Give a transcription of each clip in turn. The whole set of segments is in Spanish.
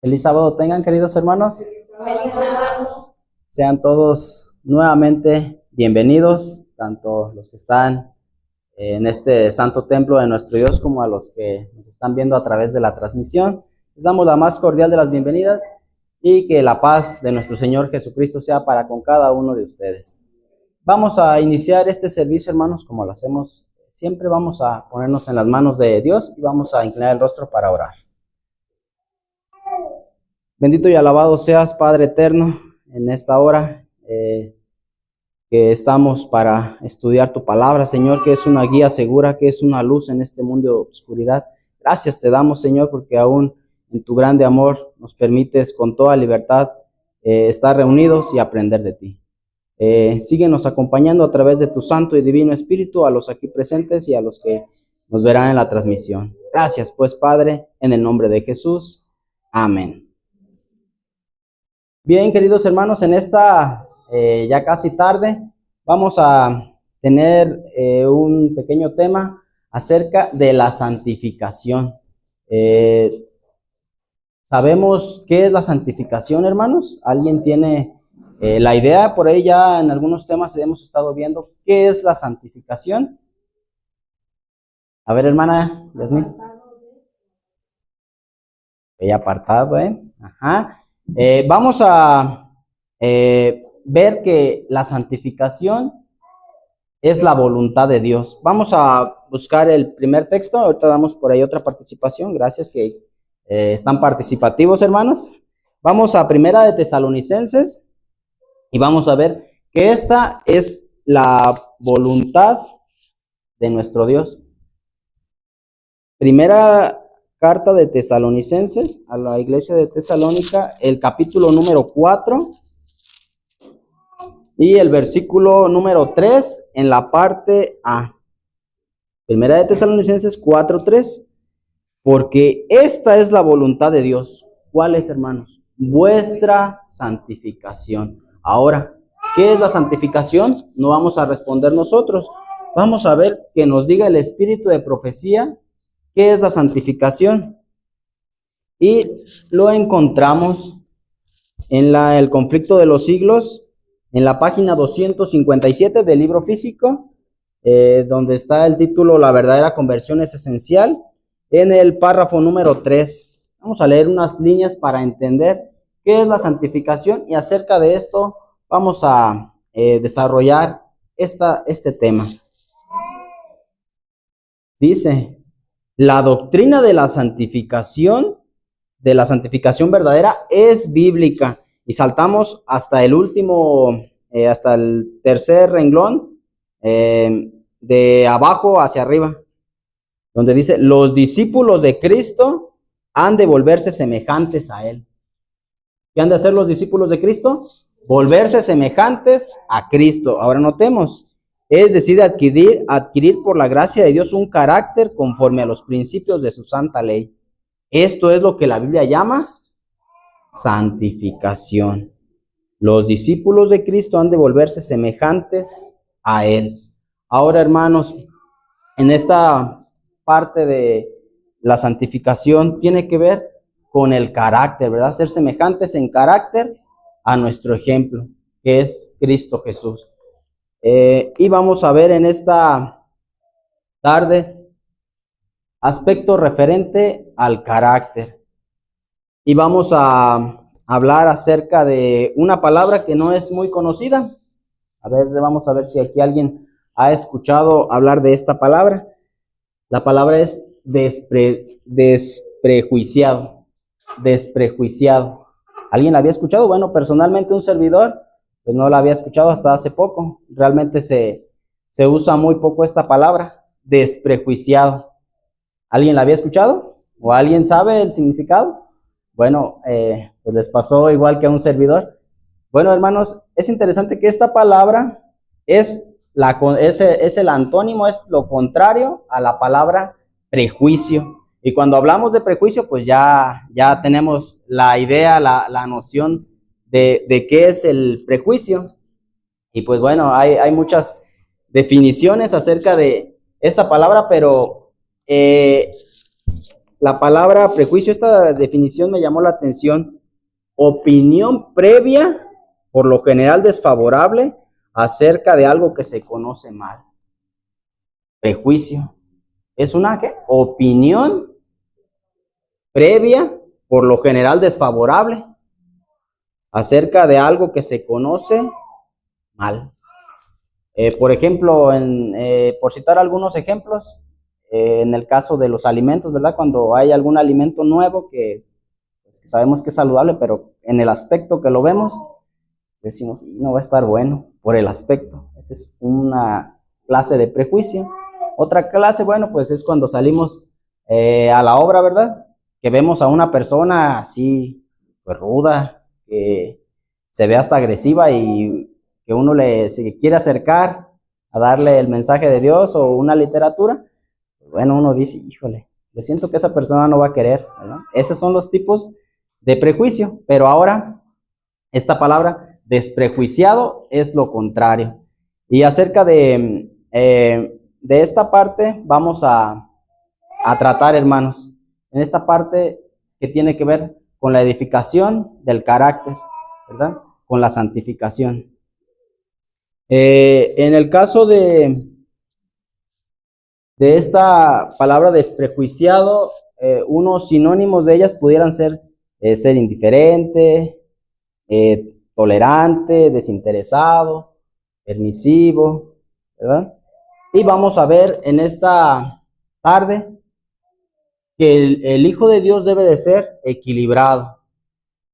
Feliz sábado tengan, queridos hermanos. Feliz sábado. Sean todos nuevamente bienvenidos, tanto los que están en este santo templo de nuestro Dios como a los que nos están viendo a través de la transmisión. Les damos la más cordial de las bienvenidas y que la paz de nuestro Señor Jesucristo sea para con cada uno de ustedes. Vamos a iniciar este servicio, hermanos, como lo hacemos siempre. Vamos a ponernos en las manos de Dios y vamos a inclinar el rostro para orar. Bendito y alabado seas, Padre eterno, en esta hora que estamos para estudiar tu palabra, Señor, que es una guía segura, que es una luz en este mundo de oscuridad. Gracias te damos, Señor, porque aún en tu grande amor nos permites con toda libertad estar reunidos y aprender de ti. Síguenos acompañando a través de tu santo y divino Espíritu, a los aquí presentes y a los que nos verán en la transmisión. Gracias, pues, Padre, en el nombre de Jesús. Amén. Bien, queridos hermanos, en esta ya casi tarde vamos a tener un pequeño tema acerca de la santificación. ¿Sabemos qué es la santificación, hermanos? ¿Alguien tiene la idea? Por ahí ya en algunos temas hemos estado viendo qué es la santificación. A ver, hermana Yasmín. Ella apartado, Ajá. Vamos a ver que la santificación es la voluntad de Dios. Vamos a buscar el primer texto. Ahorita damos por ahí otra participación. Gracias que están participativos, hermanos. Vamos a Primera de Tesalonicenses y vamos a ver que esta es la voluntad de nuestro Dios. Primera Carta de Tesalonicenses a la iglesia de Tesalónica, el capítulo número 4 y el versículo número 3 en la parte A. Primera de Tesalonicenses 4:3. Porque esta es la voluntad de Dios. ¿Cuál es, hermanos? Vuestra santificación. Ahora, ¿qué es la santificación? No vamos a responder nosotros. Vamos a ver que nos diga el espíritu de profecía. ¿Qué es la santificación? Y lo encontramos en el conflicto de los siglos, en la página 257 del libro físico, donde está el título La verdadera conversión es esencial, en el párrafo número 3. Vamos a leer unas líneas para entender qué es la santificación y acerca de esto vamos a desarrollar este tema. Dice: la doctrina de la santificación verdadera es bíblica. Y saltamos hasta el último, hasta el tercer renglón, de abajo hacia arriba, donde dice: los discípulos de Cristo han de volverse semejantes a Él. ¿Qué han de hacer los discípulos de Cristo? Volverse semejantes a Cristo. Ahora notemos. Es decir, adquirir por la gracia de Dios un carácter conforme a los principios de su santa ley. Esto es lo que la Biblia llama santificación. Los discípulos de Cristo han de volverse semejantes a Él. Ahora, hermanos, en esta parte de la santificación tiene que ver con el carácter, ¿verdad? Ser semejantes en carácter a nuestro ejemplo, que es Cristo Jesús. Y vamos a ver en esta tarde aspecto referente al carácter. Y vamos a hablar acerca de una palabra que no es muy conocida. A ver, vamos a ver si aquí alguien ha escuchado hablar de esta palabra. La palabra es desprejuiciado. Desprejuiciado. ¿Alguien la había escuchado? Bueno, personalmente un servidor pues no la había escuchado hasta hace poco. Realmente se usa muy poco esta palabra, desprejuiciado. ¿Alguien la había escuchado? ¿O alguien sabe el significado? Bueno, pues les pasó igual que a un servidor. Bueno, hermanos, es interesante que esta palabra es el antónimo, es lo contrario a la palabra prejuicio. Y cuando hablamos de prejuicio, pues ya tenemos la idea, la noción de qué es el prejuicio. Y pues bueno, hay muchas definiciones acerca de esta palabra, pero la palabra prejuicio, esta definición me llamó la atención. Opinión previa, por lo general desfavorable, acerca de algo que se conoce mal. Prejuicio. ¿Es una qué? Opinión previa, por lo general desfavorable, acerca de algo que se conoce mal. Por ejemplo, por citar algunos ejemplos, en el caso de los alimentos, ¿verdad? Cuando hay algún alimento nuevo que sabemos que es saludable, pero en el aspecto que lo vemos, decimos, no va a estar bueno por el aspecto. Esa es una clase de prejuicio. Otra clase, bueno, pues es cuando salimos a la obra, ¿verdad? Que vemos a una persona así, pues ruda, que se ve hasta agresiva y que uno se quiere acercar a darle el mensaje de Dios o una literatura. Bueno, uno dice, híjole, yo siento que esa persona no va a querer, ¿verdad? Esos son los tipos de prejuicio, pero ahora esta palabra desprejuiciado es lo contrario. Y acerca de esta parte vamos a tratar, hermanos, en esta parte que tiene que ver con la edificación del carácter, ¿verdad? Con la santificación. En el caso de esta palabra desprejuiciado, unos sinónimos de ellas pudieran ser indiferente, tolerante, desinteresado, permisivo, ¿verdad? Y vamos a ver en esta tarde que el Hijo de Dios debe de ser equilibrado,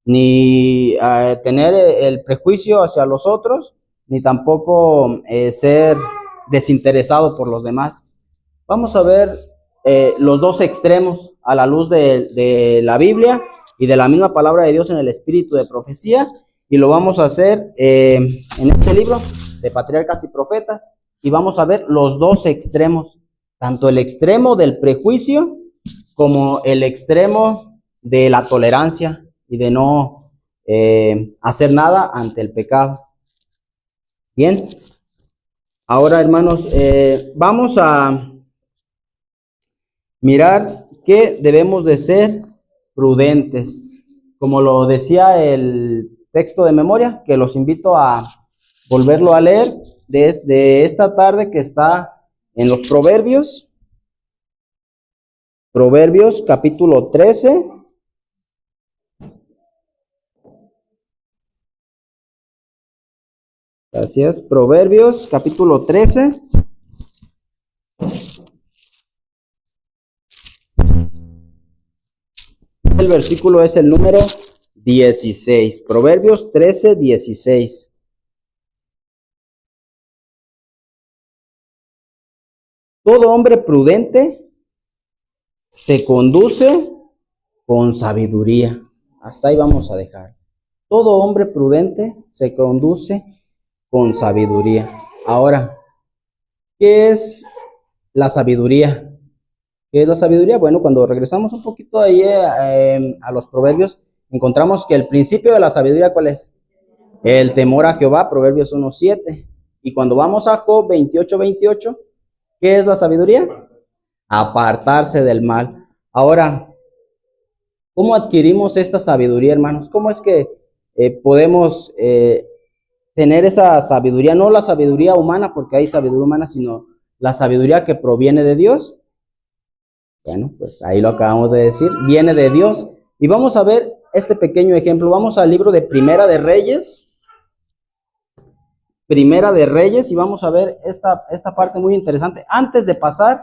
ni tener el prejuicio hacia los otros, ni tampoco ser desinteresado por los demás. Vamos a ver los dos extremos a la luz de la Biblia y de la misma palabra de Dios en el espíritu de profecía, y lo vamos a hacer en este libro de Patriarcas y Profetas, y vamos a ver los dos extremos, tanto el extremo del prejuicio como el extremo de la tolerancia y de no hacer nada ante el pecado. Bien, ahora, hermanos, vamos a mirar que debemos de ser prudentes, como lo decía el texto de memoria, que los invito a volverlo a leer desde esta tarde, que está en los Proverbios. Proverbios capítulo 13. Gracias. Proverbios capítulo 13. El versículo es el número 16. Proverbios 13, 16. Todo hombre prudente se conduce con sabiduría. Hasta ahí vamos a dejar. Todo hombre prudente se conduce con sabiduría. Ahora, ¿qué es la sabiduría? ¿Qué es la sabiduría? Bueno, cuando regresamos un poquito ahí a los proverbios, encontramos que el principio de la sabiduría, ¿cuál es? El temor a Jehová, Proverbios 1:7. Y cuando vamos a Job 28:28, ¿qué es la sabiduría? Apartarse del mal. Ahora, ¿cómo adquirimos esta sabiduría, hermanos? ¿Cómo es que podemos tener esa sabiduría? No la sabiduría humana, porque hay sabiduría humana, sino la sabiduría que proviene de Dios. Bueno, pues ahí lo acabamos de decir, viene de Dios. Y vamos a ver este pequeño ejemplo. Vamos al libro de Primera de Reyes. Primera de Reyes, y vamos a ver esta parte muy interesante, antes de pasar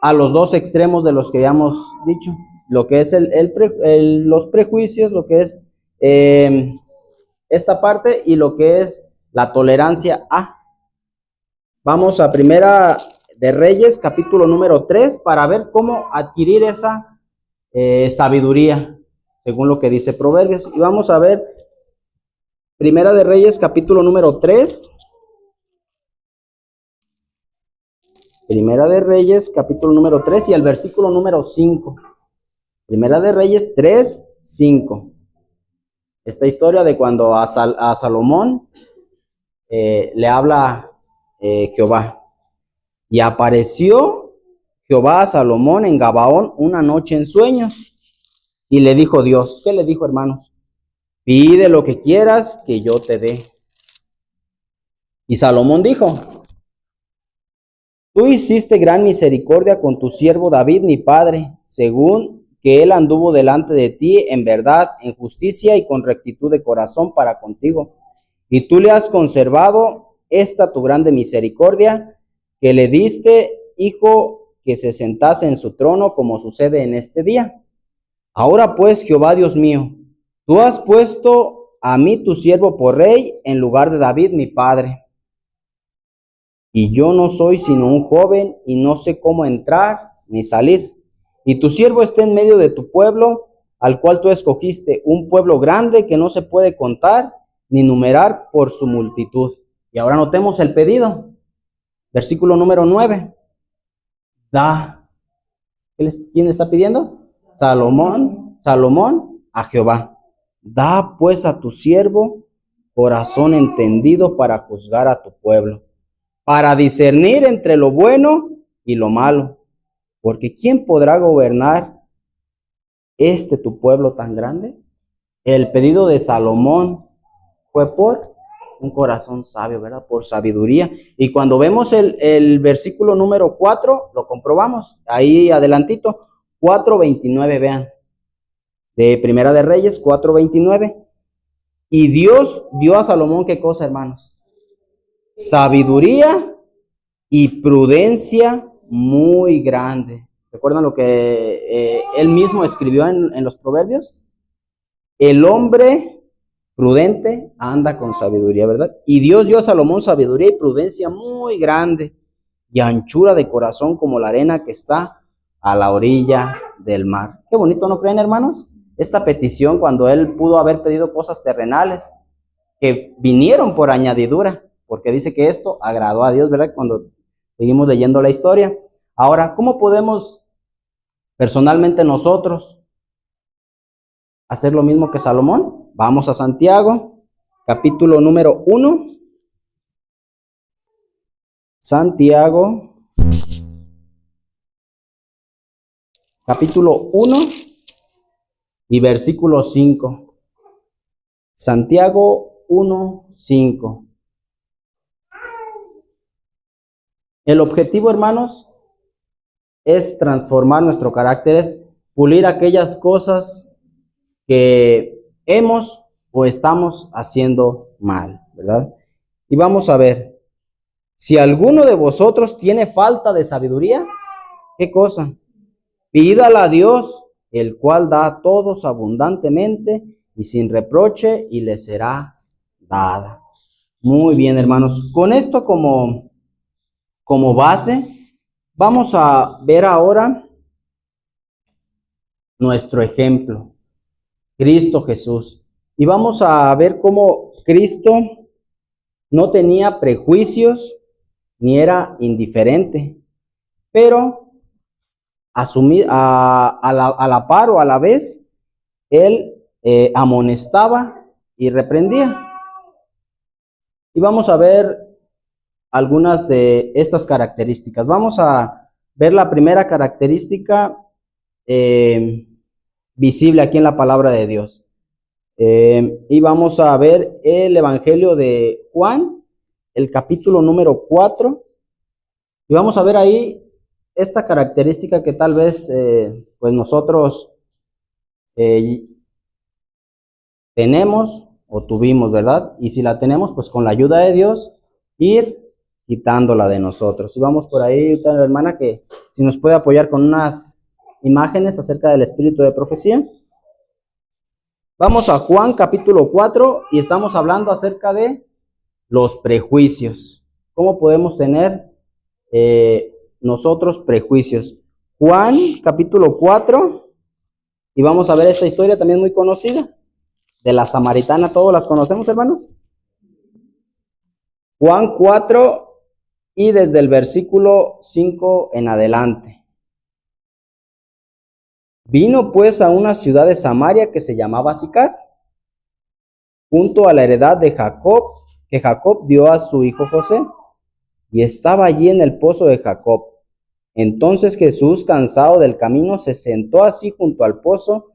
a los dos extremos de los que habíamos dicho, lo que es los prejuicios, lo que es esta parte, y lo que es la tolerancia a. Vamos a Primera de Reyes, capítulo número 3, para ver cómo adquirir esa sabiduría, según lo que dice Proverbios. Y vamos a ver Primera de Reyes, capítulo número 3. Primera de Reyes, capítulo número 3 y el versículo número 5. Primera de Reyes 3, 5. Esta historia de cuando a Salomón le habla Jehová. Y apareció Jehová a Salomón en Gabaón una noche en sueños. Y le dijo Dios, ¿qué le dijo, hermanos? Pide lo que quieras que yo te dé. Y Salomón dijo, tú hiciste gran misericordia con tu siervo David, mi padre, según que él anduvo delante de ti en verdad, en justicia y con rectitud de corazón para contigo. Y tú le has conservado esta tu grande misericordia, que le diste, hijo, que se sentase en su trono, como sucede en este día. Ahora pues, Jehová Dios mío, tú has puesto a mí tu siervo por rey en lugar de David, mi padre. Y yo no soy sino un joven y no sé cómo entrar ni salir. Y tu siervo está en medio de tu pueblo, al cual tú escogiste, un pueblo grande que no se puede contar ni numerar por su multitud. Y ahora notemos el pedido. Versículo número 9. Da. ¿Quién le está pidiendo? Salomón a Jehová. Da pues a tu siervo corazón entendido para juzgar a tu pueblo, para discernir entre lo bueno y lo malo. Porque ¿quién podrá gobernar tu pueblo tan grande? El pedido de Salomón fue por un corazón sabio, ¿verdad? Por sabiduría. Y cuando vemos el versículo número 4, lo comprobamos. Ahí adelantito, 4:29, vean. De Primera de Reyes, 4:29. Y Dios dio a Salomón, ¿qué cosa, hermanos? Sabiduría y prudencia muy grande. ¿Recuerdan lo que él mismo escribió en los Proverbios? El hombre prudente anda con sabiduría, ¿verdad? Y Dios dio a Salomón sabiduría y prudencia muy grande y anchura de corazón como la arena que está a la orilla del mar. Qué bonito, ¿no creen, hermanos? Esta petición, cuando él pudo haber pedido cosas terrenales que vinieron por añadidura, porque dice que esto agradó a Dios, ¿verdad? Cuando seguimos leyendo la historia. Ahora, ¿cómo podemos personalmente nosotros hacer lo mismo que Salomón? Vamos a Santiago, capítulo número 1. Santiago, capítulo 1 y versículo 5. Santiago 1:5. El objetivo, hermanos, es transformar nuestro carácter, es pulir aquellas cosas que hemos o estamos haciendo mal, ¿verdad? Y vamos a ver, si alguno de vosotros tiene falta de sabiduría, ¿qué cosa? Pídala a Dios, el cual da a todos abundantemente y sin reproche, y le será dada. Muy bien, hermanos, con esto como base, vamos a ver ahora nuestro ejemplo, Cristo Jesús. Y vamos a ver cómo Cristo no tenía prejuicios ni era indiferente, pero a la par o a la vez, él amonestaba y reprendía. Y vamos a ver algunas de estas características. Vamos a ver la primera característica visible aquí en la palabra de Dios. Y vamos a ver el Evangelio de Juan, el capítulo número 4. Y vamos a ver ahí esta característica que tal vez pues nosotros tenemos o tuvimos, ¿verdad? Y si la tenemos, pues con la ayuda de Dios, ir quitándola de nosotros. Y vamos por ahí, la hermana, que si nos puede apoyar con unas imágenes acerca del espíritu de profecía. Vamos a Juan capítulo 4 y estamos hablando acerca de los prejuicios. ¿Cómo podemos tener nosotros prejuicios? Juan capítulo 4 y vamos a ver esta historia también muy conocida de la samaritana. ¿Todos las conocemos, hermanos? Juan 4 y desde el versículo 5 en adelante. Vino pues a una ciudad de Samaria que se llamaba Sicar, junto a la heredad de Jacob, que Jacob dio a su hijo José, y estaba allí en el pozo de Jacob. Entonces Jesús, cansado del camino, se sentó así junto al pozo,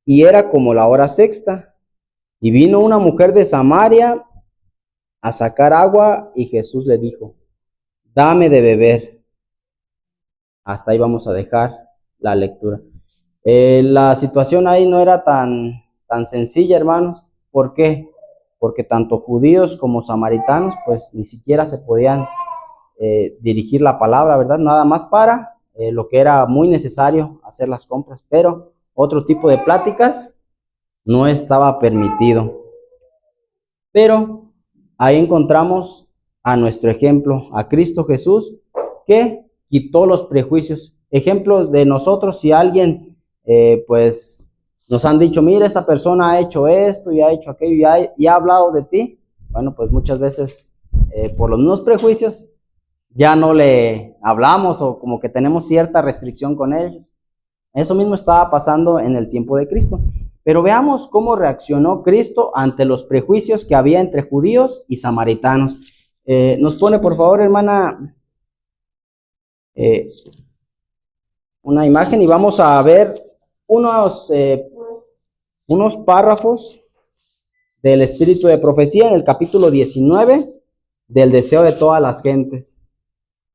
y era como la hora sexta. Y vino una mujer de Samaria a sacar agua, y Jesús le dijo: dame de beber. Hasta ahí vamos a dejar la lectura. La situación ahí no era tan sencilla, hermanos. ¿Por qué? Porque tanto judíos como samaritanos, pues ni siquiera se podían dirigir la palabra, ¿verdad? Nada más para lo que era muy necesario, hacer las compras. Pero otro tipo de pláticas no estaba permitido. Pero ahí encontramos a nuestro ejemplo, a Cristo Jesús, que quitó los prejuicios. Ejemplos de nosotros, si alguien pues nos han dicho: mira, esta persona ha hecho esto y ha hecho aquello y ha hablado de ti. Bueno, pues muchas veces por los mismos prejuicios ya no le hablamos, o como que tenemos cierta restricción con ellos. Eso mismo estaba pasando en el tiempo de Cristo. Pero veamos cómo reaccionó Cristo ante los prejuicios que había entre judíos y samaritanos. Nos pone, por favor, hermana, una imagen, y vamos a ver unos párrafos del espíritu de profecía en el capítulo 19 del deseo de todas las gentes,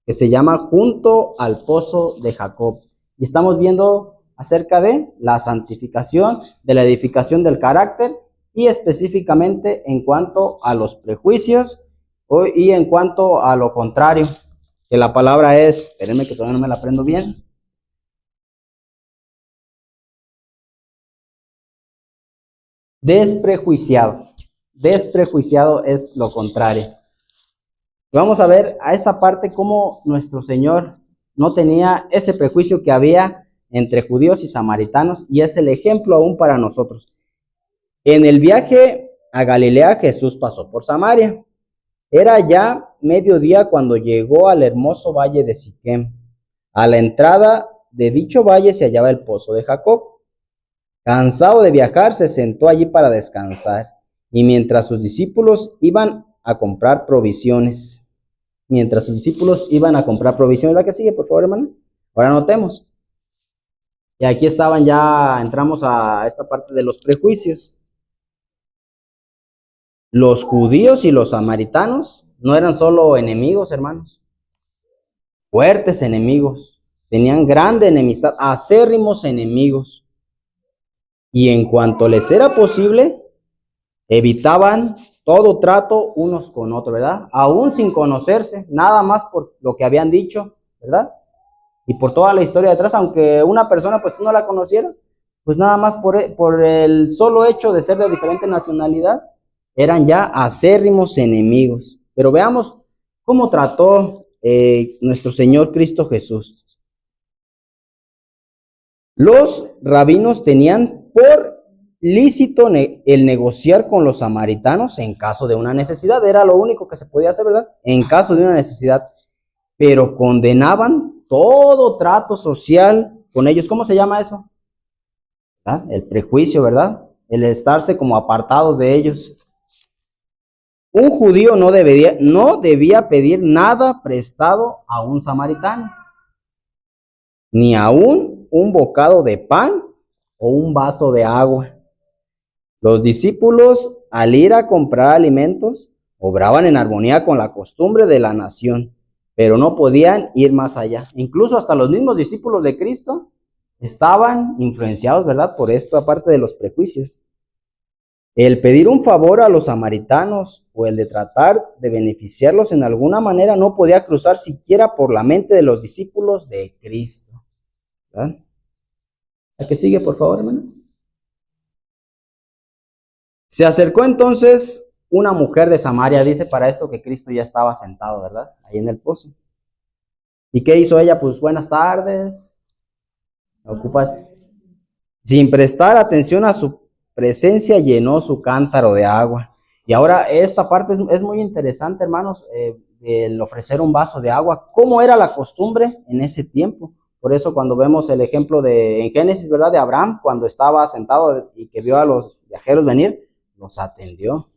que se llama Junto al pozo de Jacob. Y estamos viendo acerca de la santificación, de la edificación del carácter, y específicamente en cuanto a los prejuicios y en cuanto a lo contrario, que la palabra es, espérenme que todavía no me la aprendo bien, desprejuiciado. Desprejuiciado es lo contrario. Vamos a ver a esta parte cómo nuestro Señor no tenía ese prejuicio que había entre judíos y samaritanos, y es el ejemplo aún para nosotros. En el viaje a Galilea, Jesús pasó por Samaria. Era ya mediodía cuando llegó al hermoso valle de Siquem. A la entrada de dicho valle se hallaba el pozo de Jacob. Cansado de viajar, se sentó allí para descansar, y mientras sus discípulos iban a comprar provisiones. La que sigue, por favor, hermana. Ahora notemos. Y aquí entramos a esta parte de los prejuicios. Los judíos y los samaritanos no eran solo enemigos, hermanos. Fuertes enemigos. Tenían grande enemistad, acérrimos enemigos. Y en cuanto les era posible, evitaban todo trato unos con otros, ¿verdad? Aún sin conocerse, nada más por lo que habían dicho, ¿verdad? Y por toda la historia detrás, aunque una persona pues tú no la conocieras, pues nada más por el solo hecho de ser de diferente nacionalidad, eran ya acérrimos enemigos. Pero veamos cómo trató nuestro Señor Cristo Jesús. Los rabinos tenían por lícito el negociar con los samaritanos en caso de una necesidad. Era lo único que se podía hacer, ¿verdad? En caso de una necesidad. Pero condenaban todo trato social con ellos. ¿Cómo se llama eso? ¿Verdad? El prejuicio, ¿verdad? El estarse como apartados de ellos. Un judío no debía pedir nada prestado a un samaritano, ni aún un bocado de pan o un vaso de agua. Los discípulos, al ir a comprar alimentos, obraban en armonía con la costumbre de la nación, pero no podían ir más allá. Incluso hasta los mismos discípulos de Cristo estaban influenciados, ¿verdad?, por esto, aparte de los prejuicios. El pedir un favor a los samaritanos o el de tratar de beneficiarlos en alguna manera no podía cruzar siquiera por la mente de los discípulos de Cristo, ¿verdad? ¿La que sigue, por favor, hermano? Se acercó entonces una mujer de Samaria, dice para esto que Cristo ya estaba sentado, ¿verdad?, ahí en el pozo. ¿Y qué hizo ella? Pues buenas tardes. Sin prestar atención a su presencia, llenó su cántaro de agua. Y ahora esta parte es muy interesante, hermanos, el ofrecer un vaso de agua. ¿Cómo era la costumbre en ese tiempo? Por eso cuando vemos el ejemplo en Génesis, ¿verdad?, de Abraham, cuando estaba sentado y que vio a los viajeros venir, los atendió.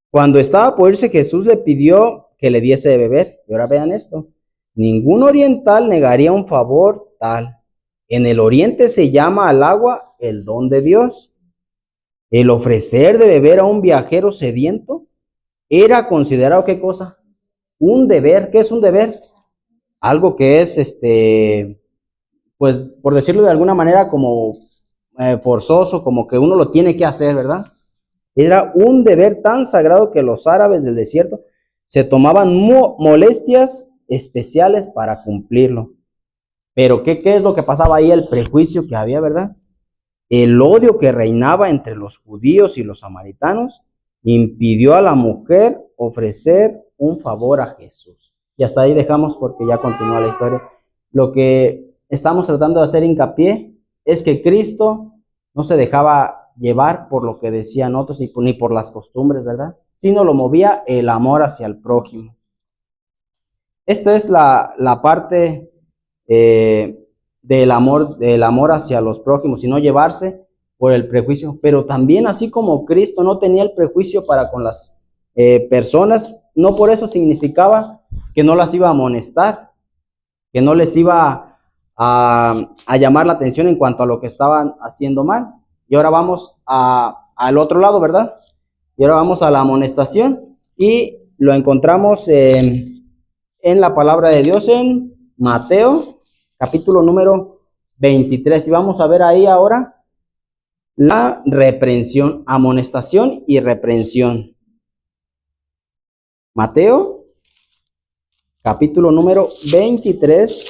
Cuando estaba por irse, Jesús le pidió que le diese de beber. Y ahora vean esto. Ningún oriental negaría un favor tal. En el oriente se llama al agua el don de Dios. El ofrecer de beber a un viajero sediento era considerado, ¿qué cosa? Un deber. ¿Qué es un deber? Algo que es, pues, por decirlo de alguna manera, como forzoso, como que uno lo tiene que hacer, ¿verdad? Era un deber tan sagrado que los árabes del desierto se tomaban molestias especiales para cumplirlo. Pero ¿qué es lo que pasaba ahí? El prejuicio que había, ¿verdad? El odio que reinaba entre los judíos y los samaritanos impidió a la mujer ofrecer un favor a Jesús. Y hasta ahí dejamos porque ya continúa la historia. Lo que estamos tratando de hacer hincapié es que Cristo no se dejaba llevar por lo que decían otros ni por las costumbres, ¿verdad? Sino lo movía el amor hacia el prójimo. Esta es la parte del amor hacia los prójimos y no llevarse por el prejuicio. Pero también, así como Cristo no tenía el prejuicio para con las personas, no por eso significaba que no las iba a amonestar, que no les iba a llamar la atención en cuanto a lo que estaban haciendo mal. Y ahora vamos al otro lado, ¿verdad? Y ahora vamos a la amonestación y lo encontramos en la palabra de Dios en Mateo, capítulo número 23. Y vamos a ver ahí ahora la reprensión, amonestación y reprensión. Mateo, capítulo número 23.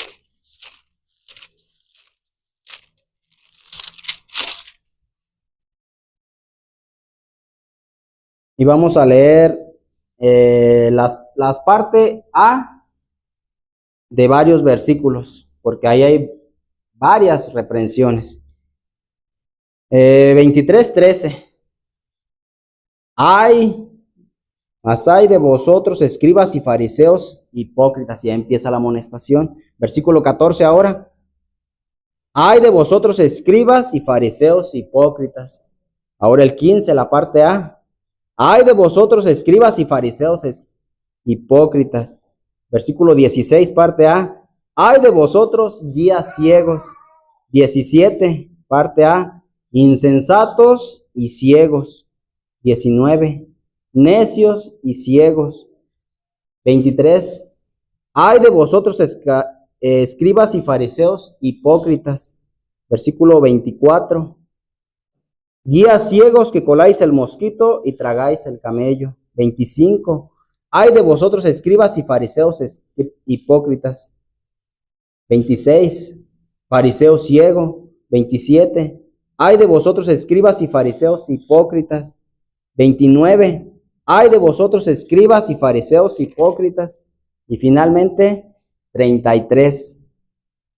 Y vamos a leer las partes A de varios versículos, porque ahí hay varias reprensiones. 23:13. Mas hay de vosotros, escribas y fariseos hipócritas. Y ya empieza la amonestación. Versículo 14 ahora. Hay de vosotros, escribas y fariseos hipócritas. Ahora el 15, la parte A. Hay de vosotros, escribas y fariseos hipócritas. Versículo 16, parte A. Hay de vosotros, guías ciegos. 17, parte A. Insensatos y ciegos. 19. Necios y ciegos. 23. Hay de vosotros, escribas y fariseos hipócritas. Versículo 24. Guías ciegos que coláis el mosquito y tragáis el camello. 25. Hay de vosotros, escribas y fariseos hipócritas. 26. Fariseo ciego. 27. Hay de vosotros, escribas y fariseos hipócritas. 29. Hay de vosotros, escribas y fariseos hipócritas. Y finalmente, 33.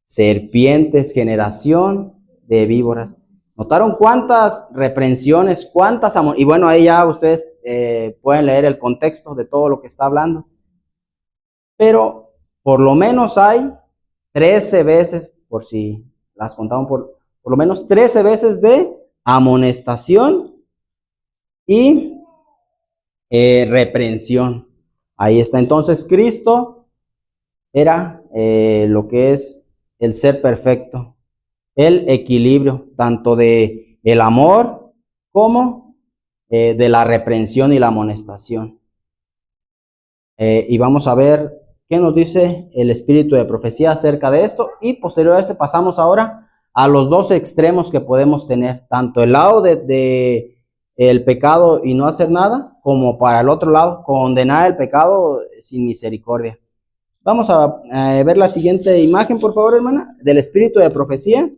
Serpientes, generación de víboras. ¿Notaron cuántas reprensiones, cuántas amor? Y bueno, ahí ya ustedes pueden leer el contexto de todo lo que está hablando. Pero por lo menos hay 13 veces, por si las contamos, por lo menos 13 veces de amonestación y reprensión. Ahí está. Entonces Cristo era lo que es el ser perfecto. El equilibrio tanto de el amor como de la reprensión y la amonestación. Y vamos a ver qué nos dice el espíritu de profecía acerca de esto. Y posterior a este pasamos ahora a los dos extremos que podemos tener, tanto el lado de el pecado y no hacer nada, como para el otro lado, condenar el pecado sin misericordia. Vamos a ver la siguiente imagen, por favor, hermana, del espíritu de profecía.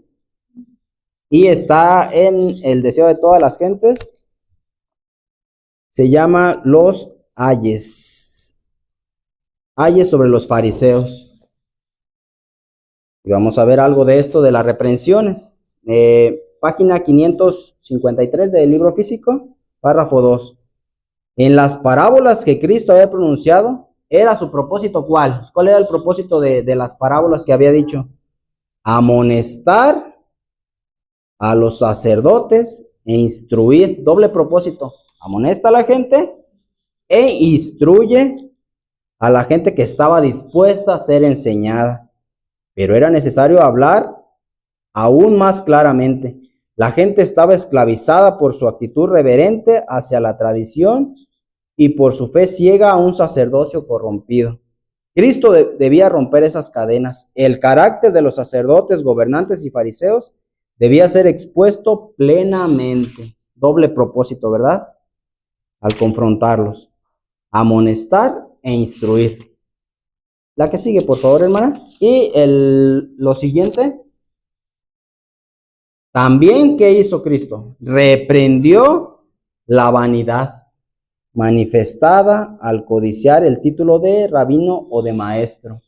Y está en el deseo de todas las gentes. Se llama los ayes. Ayes sobre los fariseos. Y vamos a ver algo de esto de las reprensiones. Página 553 del libro físico, párrafo 2. En las parábolas que Cristo había pronunciado, ¿era su propósito cuál? ¿Cuál era el propósito de las parábolas que había dicho? Amonestar a los sacerdotes e instruir. Doble propósito. Amonesta a la gente e instruye a la gente que estaba dispuesta a ser enseñada. Pero era necesario hablar aún más claramente. La gente estaba esclavizada por su actitud reverente hacia la tradición y por su fe ciega a un sacerdocio corrompido. Cristo debía romper esas cadenas. El carácter de los sacerdotes, gobernantes y fariseos debía ser expuesto plenamente. Doble propósito, ¿verdad? Al confrontarlos, amonestar e instruir. La que sigue, por favor, hermana. Y lo siguiente. También, ¿qué hizo Cristo? Reprendió la vanidad manifestada al codiciar el título de rabino o de maestro.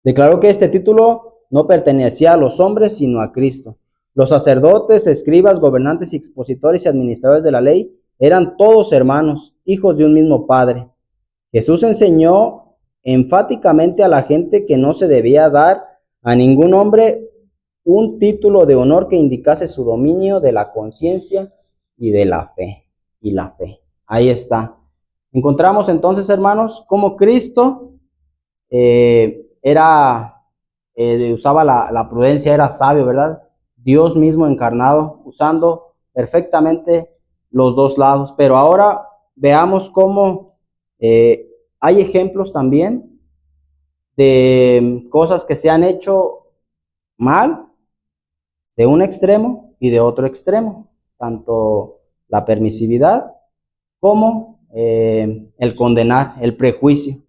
Declaró que este título no pertenecía a los hombres, sino a Cristo. Los sacerdotes, escribas, gobernantes, expositores y administradores de la ley eran todos hermanos, hijos de un mismo Padre. Jesús enseñó enfáticamente a la gente que no se debía dar a ningún hombre un título de honor que indicase su dominio de la conciencia y de la fe. Y la fe. Ahí está. Encontramos entonces, hermanos, cómo Cristo usaba la prudencia, era sabio, ¿verdad? Dios mismo encarnado, usando perfectamente los dos lados. Pero ahora veamos cómo hay ejemplos también de cosas que se han hecho mal, de un extremo y de otro extremo, tanto la permisividad como el condenar, el prejuicio.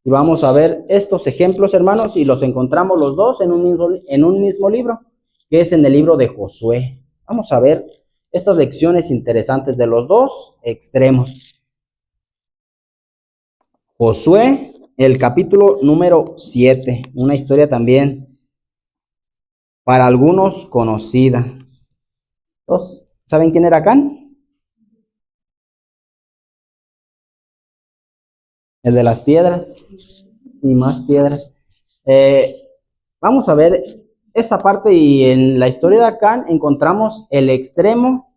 Y vamos a ver estos ejemplos, hermanos, y los encontramos los dos en un mismo libro, que es en el libro de Josué. Vamos a ver estas lecciones interesantes de los dos extremos. Josué, el capítulo número 7, una historia también para algunos conocida. Entonces, ¿saben quién era Acán? El de las piedras y más piedras. Vamos a ver esta parte, y en la historia de Acán encontramos el extremo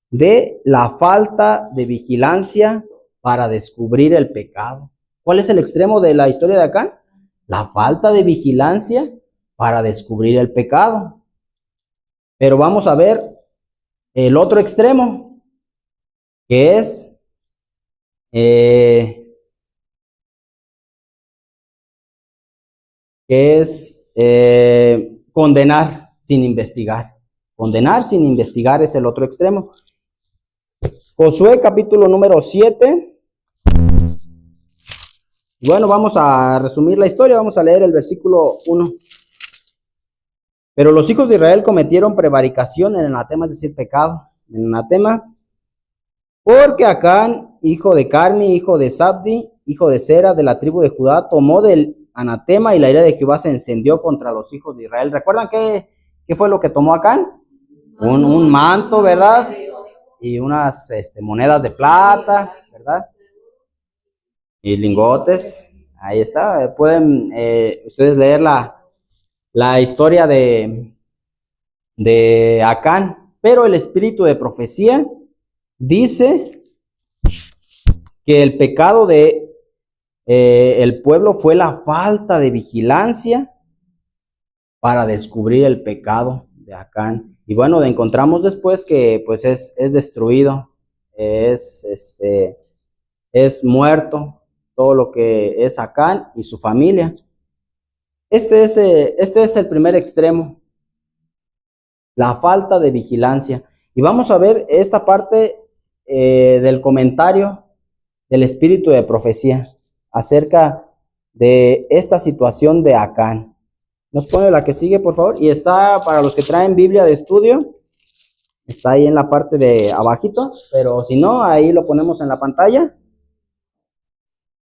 de la falta de vigilancia para descubrir el pecado. ¿Cuál es el extremo de la historia de Acán? La falta de vigilancia para descubrir el pecado. Pero vamos a ver el otro extremo, que es condenar sin investigar. Condenar sin investigar es el otro extremo. Josué capítulo número 7. Bueno, vamos a resumir la historia, vamos a leer el versículo 1. Pero los hijos de Israel cometieron prevaricación en el anatema, es decir, pecado, en el anatema, porque Acán, hijo de Carmi, hijo de Zabdi, hijo de Sera, de la tribu de Judá, tomó del anatema y la ira de Jehová se encendió contra los hijos de Israel. ¿Recuerdan qué fue lo que tomó Acán? Un manto, ¿verdad? Y unas monedas de plata, ¿verdad? Y lingotes. Ahí está. Pueden ustedes leer la historia de Acán. Pero el espíritu de profecía dice que el pecado de el pueblo fue la falta de vigilancia para descubrir el pecado de Acán. Y bueno, encontramos después que pues es destruido, es muerto todo lo que es Acán y su familia. Este es el primer extremo, la falta de vigilancia. Y vamos a ver esta parte del comentario del espíritu de profecía acerca de esta situación de Acán. Nos pone la que sigue, por favor. Y está, para los que traen Biblia de estudio, está ahí en la parte de abajito, pero si no, ahí lo ponemos en la pantalla,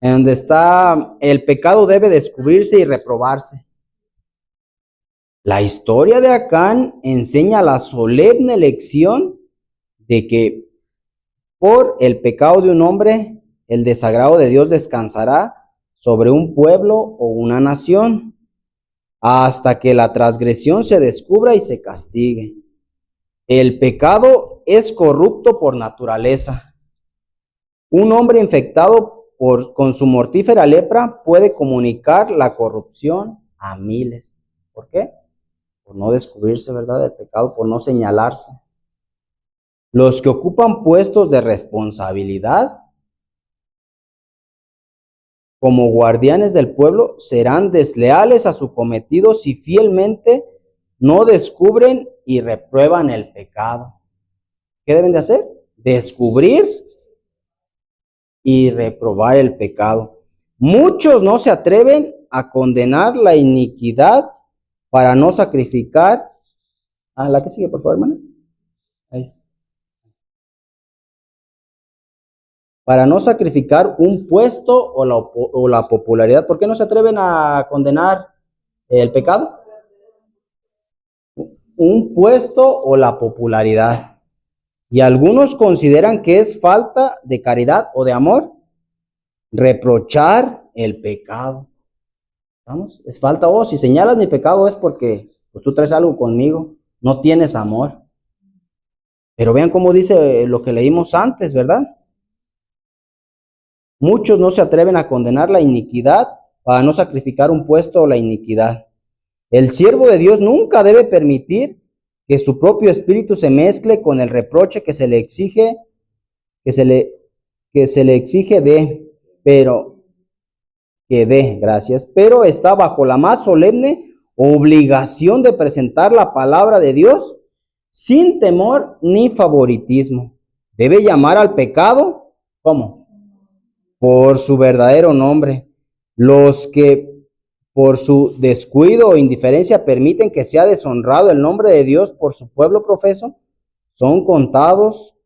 en donde está: el pecado debe descubrirse y reprobarse. La historia de Acán enseña la solemne lección de que por el pecado de un hombre, el desagrado de Dios descansará sobre un pueblo o una nación, hasta que la transgresión se descubra y se castigue. El pecado es corrupto por naturaleza. Un hombre infectado con su mortífera lepra puede comunicar la corrupción a miles. ¿Por qué? Por no descubrirse, ¿verdad?, del pecado, por no señalarse. Los que ocupan puestos de responsabilidad como guardianes del pueblo serán desleales a su cometido si fielmente no descubren y reprueban el pecado. ¿Qué deben de hacer? Descubrir y reprobar el pecado. Muchos no se atreven a condenar la iniquidad para no sacrificar. La que sigue, por favor, hermana. Ahí está. Para no sacrificar un puesto o la popularidad. ¿Por qué no se atreven a condenar el pecado? Un puesto o la popularidad. Y algunos consideran que es falta de caridad o de amor reprochar el pecado. ¿Vamos? Es falta, si señalas mi pecado es porque pues tú traes algo conmigo, no tienes amor. Pero vean cómo dice lo que leímos antes, ¿verdad? Muchos no se atreven a condenar la iniquidad para no sacrificar un puesto o la iniquidad. El siervo de Dios nunca debe permitir que su propio espíritu se mezcle con el reproche que se le exige, pero está bajo la más solemne obligación de presentar la palabra de Dios sin temor ni favoritismo. Debe llamar al pecado, ¿cómo? Por su verdadero nombre. Los que por su descuido o indiferencia permiten que sea deshonrado el nombre de Dios por su pueblo profeso, son contados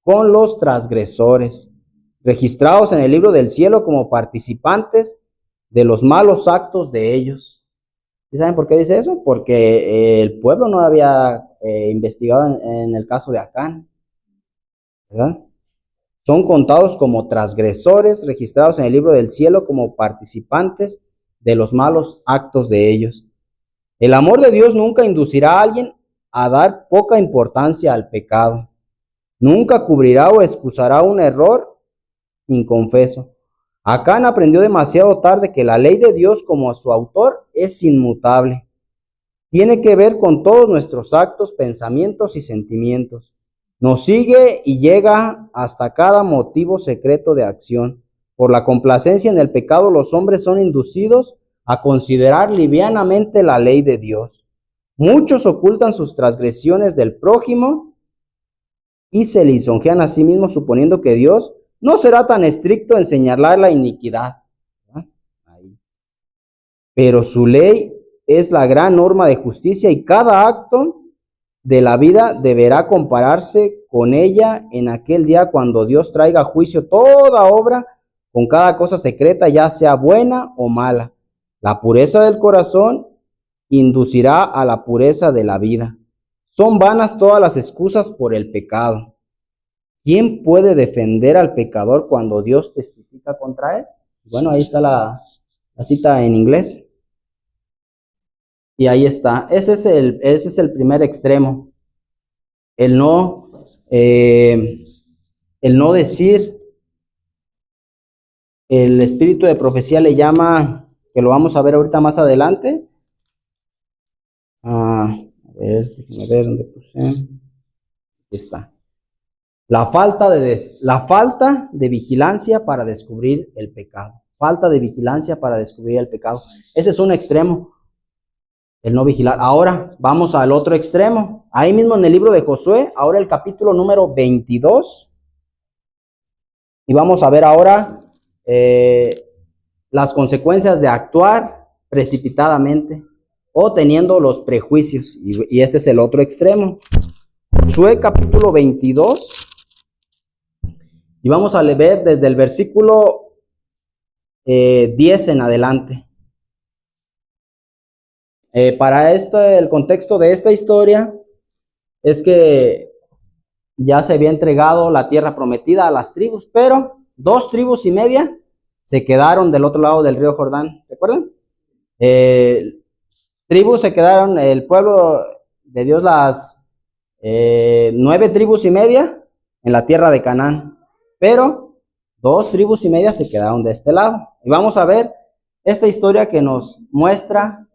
con los transgresores, registrados en el libro del cielo como participantes de los malos actos de ellos. ¿Y saben por qué dice eso? Porque el pueblo no había investigado en el caso de Acán, ¿verdad? Son contados como transgresores, registrados en el libro del cielo como participantes de los malos actos de ellos. El amor de Dios nunca inducirá a alguien a dar poca importancia al pecado. Nunca cubrirá o excusará un error inconfeso. Acán aprendió demasiado tarde que la ley de Dios como su autor es inmutable. Tiene que ver con todos nuestros actos, pensamientos y sentimientos. Nos sigue y llega hasta cada motivo secreto de acción. Por la complacencia en el pecado, los hombres son inducidos a considerar livianamente la ley de Dios. Muchos ocultan sus transgresiones del prójimo y se lisonjean a sí mismos suponiendo que Dios no será tan estricto en señalar la iniquidad. Pero su ley es la gran norma de justicia y cada acto de la vida deberá compararse con ella en aquel día cuando Dios traiga a juicio toda obra con cada cosa secreta, ya sea buena o mala. La pureza del corazón inducirá a la pureza de la vida. Son vanas todas las excusas por el pecado. ¿Quién puede defender al pecador cuando Dios testifica contra él? Bueno, ahí está la cita en inglés. Y ahí está. Ese es el primer extremo. El no decir. El espíritu de profecía le llama, que lo vamos a ver ahorita más adelante. A ver, déjenme ver dónde puse. Aquí está. La falta de vigilancia para descubrir el pecado. Falta de vigilancia para descubrir el pecado. Ese es un extremo. El no vigilar. Ahora vamos al otro extremo. Ahí mismo en el libro de Josué, ahora el capítulo número 22. Y vamos a ver ahora las consecuencias de actuar precipitadamente o teniendo los prejuicios. Y este es el otro extremo. Josué capítulo 22. Y vamos a leer desde el versículo 10 en adelante. Para el contexto de esta historia es que ya se había entregado la tierra prometida a las tribus, pero 2,5 tribus se quedaron del otro lado del río Jordán. ¿Recuerdan? Tribus se quedaron, el pueblo de Dios, las 9,5 tribus en la tierra de Canaán, pero 2 tribus y media se quedaron de este lado. Y vamos a ver esta historia que nos muestra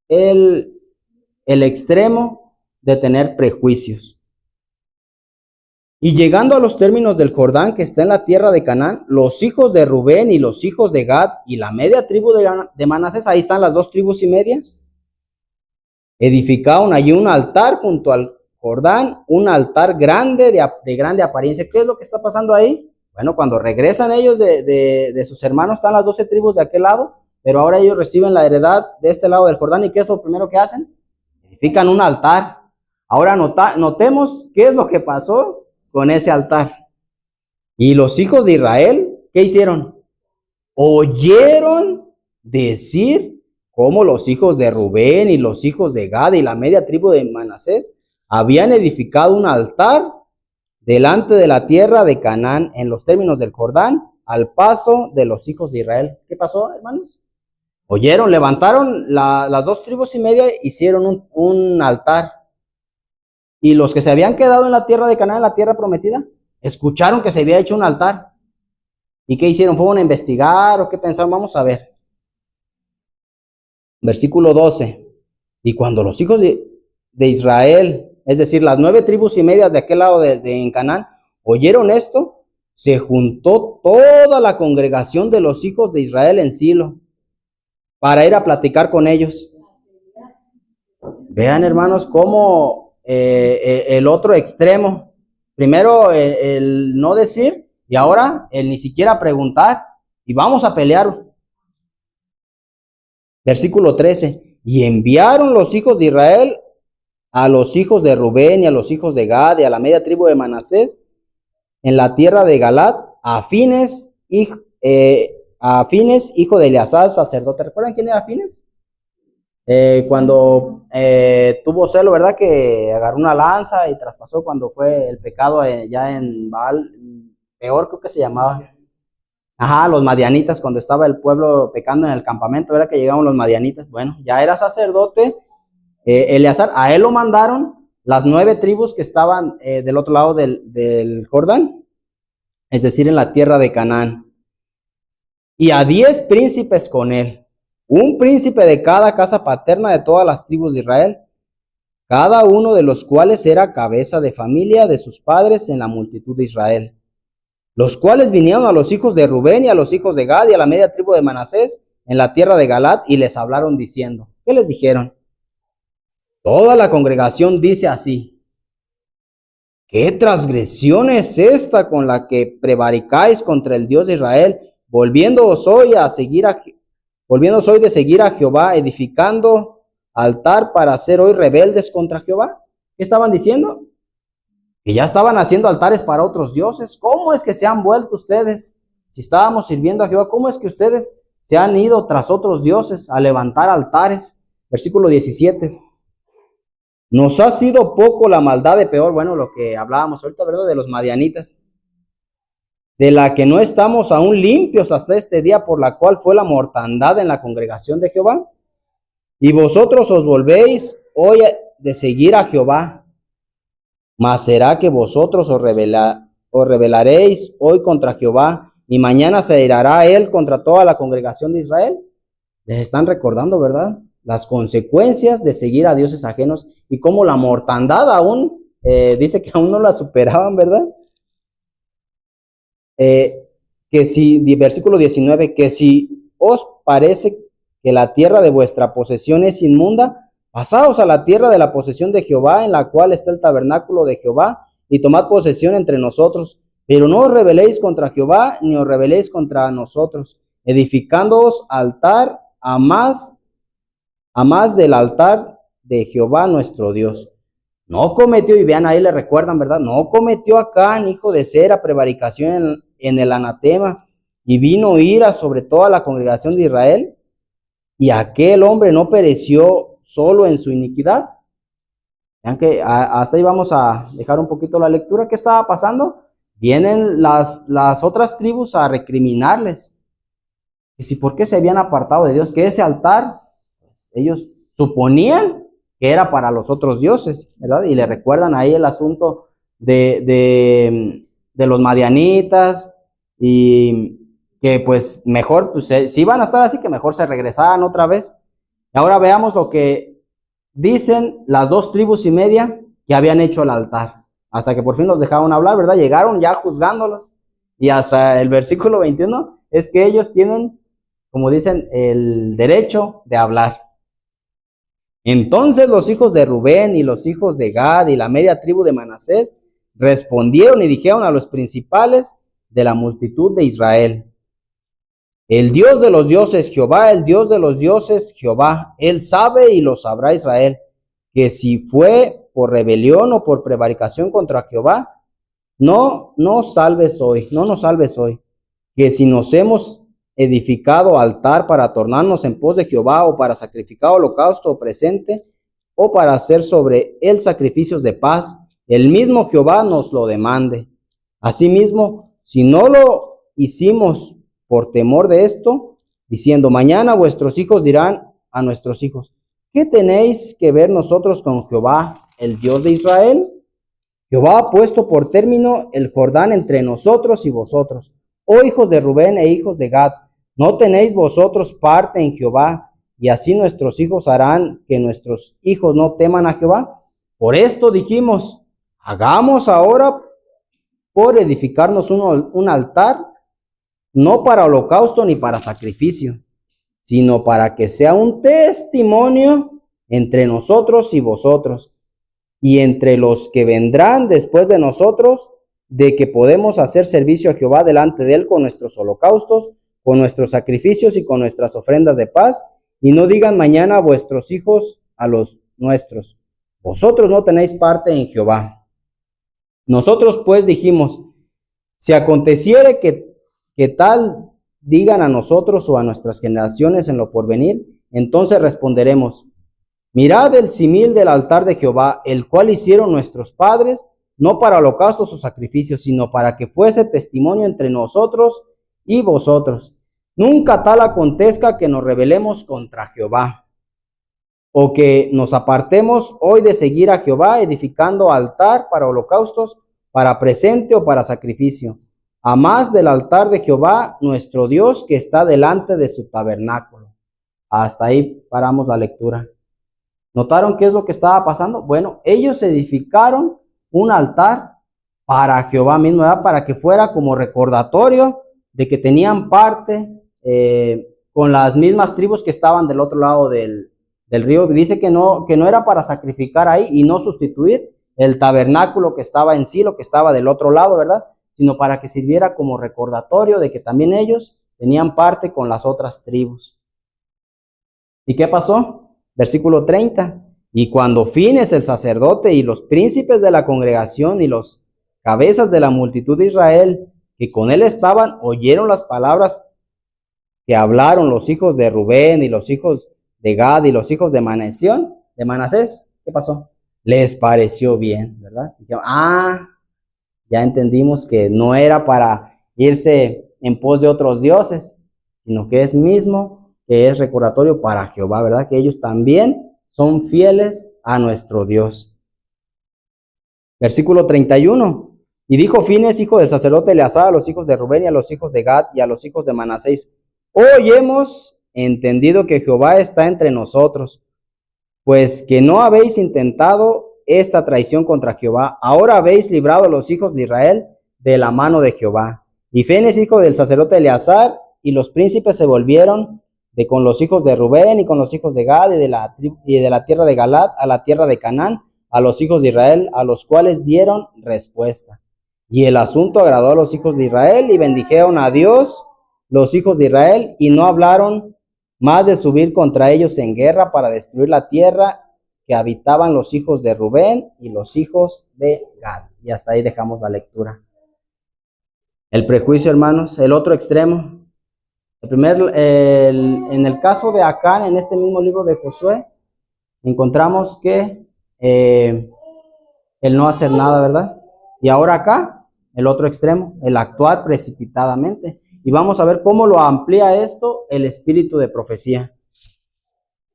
el extremo de tener prejuicios. Y llegando a los términos del Jordán, que está en la tierra de Canaán, los hijos de Rubén y los hijos de Gad y la media tribu de Manasés, ahí están las 2 tribus y media, edificaron allí un altar junto al Jordán, un altar grande, de grande apariencia. ¿Qué es lo que está pasando ahí? Bueno, cuando regresan ellos de sus hermanos, están las 12 tribus de aquel lado, pero ahora ellos reciben la heredad de este lado del Jordán. ¿Y qué es lo primero que hacen? Edifican un altar. Ahora notemos qué es lo que pasó con ese altar. Y los hijos de Israel, ¿qué hicieron? Oyeron decir cómo los hijos de Rubén y los hijos de Gad y la media tribu de Manasés habían edificado un altar delante de la tierra de Canaán en los términos del Jordán, al paso de los hijos de Israel. ¿Qué pasó, hermanos? Oyeron, levantaron las 2 tribus y media, hicieron un altar. Y los que se habían quedado en la tierra de Canaán, en la tierra prometida, escucharon que se había hecho un altar. ¿Y qué hicieron? ¿Fueron a investigar o qué pensaron? Vamos a ver. Versículo 12. Y cuando los hijos de Israel, es decir, las 9 tribus y medias de aquel lado en Canaán, oyeron esto, se juntó toda la congregación de los hijos de Israel en Silo para ir a platicar con ellos. Vean, hermanos, cómo el otro extremo, primero el no decir y ahora el ni siquiera preguntar y vamos a pelear. Versículo 13. Y enviaron los hijos de Israel a los hijos de Rubén y a los hijos de Gad y a la media tribu de Manasés en la tierra de Galat a Fines, hijo de Eleazar, sacerdote. ¿Recuerdan quién era Fines? Cuando tuvo celo, ¿verdad? Que agarró una lanza y traspasó cuando fue el pecado ya en Baal, Peor creo que se llamaba. Ajá, los madianitas, cuando estaba el pueblo pecando en el campamento, ¿verdad? Que llegaron los madianitas. Bueno, ya era sacerdote. Eleazar, a él lo mandaron las 9 tribus que estaban del otro lado del Jordán, es decir, en la tierra de Canaán. Y a 10 príncipes con él, un príncipe de cada casa paterna de todas las tribus de Israel, cada uno de los cuales era cabeza de familia de sus padres en la multitud de Israel. Los cuales vinieron a los hijos de Rubén y a los hijos de Gad y a la media tribu de Manasés en la tierra de Galat y les hablaron diciendo, ¿qué les dijeron? Toda la congregación dice así: ¿qué transgresión es esta con la que prevaricáis contra el Dios de Israel, volviéndoos hoy de seguir a Jehová, edificando altar para ser hoy rebeldes contra Jehová? ¿Qué estaban diciendo? Que ya estaban haciendo altares para otros dioses. ¿Cómo es que se han vuelto ustedes? Si estábamos sirviendo a Jehová, ¿cómo es que ustedes se han ido tras otros dioses a levantar altares? Versículo 17. Nos ha sido poco la maldad de Peor, bueno, lo que hablábamos ahorita, ¿verdad? De los madianitas, de la que no estamos aún limpios hasta este día, por la cual fue la mortandad en la congregación de Jehová. Y vosotros os volvéis hoy de seguir a Jehová. Mas será que vosotros os rebelaréis hoy contra Jehová, y mañana se irá él contra toda la congregación de Israel. Les están recordando, ¿verdad?, las consecuencias de seguir a dioses ajenos y cómo la mortandad aún, dice que aún no la superaban, ¿verdad? Versículo 19, que si os parece que la tierra de vuestra posesión es inmunda, pasaos a la tierra de la posesión de Jehová, en la cual está el tabernáculo de Jehová, y tomad posesión entre nosotros. Pero no os rebeléis contra Jehová, ni os rebeléis contra nosotros, edificándoos altar a más del altar de Jehová nuestro Dios. No cometió, y vean ahí le recuerdan, ¿verdad? No cometió Acán, hijo de Zera, prevaricación en el anatema, y vino ira sobre toda la congregación de Israel, y aquel hombre no pereció solo en su iniquidad. Vean que hasta ahí vamos a dejar un poquito la lectura. ¿Qué estaba pasando? Vienen las otras tribus a recriminarles. Y si por qué se habían apartado de Dios, que ese altar, pues, ellos suponían que era para los otros dioses, ¿verdad? Y le recuerdan ahí el asunto de los madianitas, y que pues mejor, pues si iban a estar así, que mejor se regresaran otra vez. Ahora veamos lo que dicen las 2,5 tribus que habían hecho el altar, hasta que por fin los dejaron hablar, ¿verdad? Llegaron ya juzgándolos, y hasta el versículo 21 es que ellos tienen, como dicen, el derecho de hablar. Entonces los hijos de Rubén y los hijos de Gad y la media tribu de Manasés respondieron y dijeron a los principales de la multitud de Israel: el Dios de los dioses Jehová, el Dios de los dioses Jehová, él sabe y lo sabrá Israel, que si fue por rebelión o por prevaricación contra Jehová, no nos salves hoy, que si nos hemos edificado altar para tornarnos en pos de Jehová, o para sacrificar holocausto o presente, o para hacer sobre él sacrificios de paz, el mismo Jehová nos lo demande. Asimismo, si no lo hicimos por temor de esto, diciendo: mañana vuestros hijos dirán a nuestros hijos: ¿qué tenéis que ver nosotros con Jehová, el Dios de Israel? Jehová ha puesto por término el Jordán entre nosotros y vosotros. Oh hijos de Rubén e hijos de Gad, ¿no tenéis vosotros parte en Jehová? Y así nuestros hijos harán que nuestros hijos no teman a Jehová. Por esto dijimos: hagamos ahora por edificarnos un altar, no para holocausto ni para sacrificio, sino para que sea un testimonio entre nosotros y vosotros, y entre los que vendrán después de nosotros, de que podemos hacer servicio a Jehová delante de él con nuestros holocaustos, con nuestros sacrificios y con nuestras ofrendas de paz, y no digan mañana vuestros hijos a los nuestros: vosotros no tenéis parte en Jehová. Nosotros pues dijimos: si aconteciere que tal digan a nosotros o a nuestras generaciones en lo porvenir, entonces responderemos: mirad el simil del altar de Jehová, el cual hicieron nuestros padres, no para holocaustos o sacrificios, sino para que fuese testimonio entre nosotros y vosotros. Nunca tal acontezca que nos rebelemos contra Jehová, o que nos apartemos hoy de seguir a Jehová, edificando altar para holocaustos, para presente o para sacrificio, a más del altar de Jehová nuestro Dios, que está delante de su tabernáculo. Hasta ahí paramos la lectura. ¿Notaron qué es lo que estaba pasando? Bueno, ellos edificaron un altar para Jehová mismo, ¿verdad? Para que fuera como recordatorio de que tenían parte con las mismas tribus que estaban del otro lado del río. Dice que no era para sacrificar ahí y no sustituir el tabernáculo que estaba en Silo, que estaba del otro lado, ¿verdad? Sino para que sirviera como recordatorio de que también ellos tenían parte con las otras tribus. ¿Y qué pasó? Versículo 30. Y cuando Fines el sacerdote y los príncipes de la congregación y los cabezas de la multitud de Israel que con él estaban oyeron las palabras que hablaron los hijos de Rubén y los hijos de Gad y los hijos de Manasés, ¿qué pasó? Les pareció bien, ¿verdad? Dijeron: ya entendimos que no era para irse en pos de otros dioses, sino que es recordatorio para Jehová, ¿verdad? Que ellos también son fieles a nuestro Dios. Versículo 31. Y dijo Fines, hijo del sacerdote Eleazar, a los hijos de Rubén y a los hijos de Gad y a los hijos de Manasés: hoy hemos entendido que Jehová está entre nosotros, pues que no habéis intentado esta traición contra Jehová. Ahora habéis librado a los hijos de Israel de la mano de Jehová. Y Fines, hijo del sacerdote Eleazar, y los príncipes se volvieron con los hijos de Rubén y con los hijos de Gad y de la tierra de Galaad a la tierra de Canaán, a los hijos de Israel, a los cuales dieron respuesta. Y el asunto agradó a los hijos de Israel, y bendijeron a Dios los hijos de Israel, y no hablaron más de subir contra ellos en guerra para destruir la tierra que habitaban los hijos de Rubén y los hijos de Gad. Y hasta ahí dejamos la lectura. El prejuicio, hermanos, el otro extremo. En el caso de Acán, en este mismo libro de Josué, encontramos que el no hacer nada, ¿verdad? Y ahora acá, el otro extremo, el actuar precipitadamente. Y vamos a ver cómo lo amplía esto el espíritu de profecía.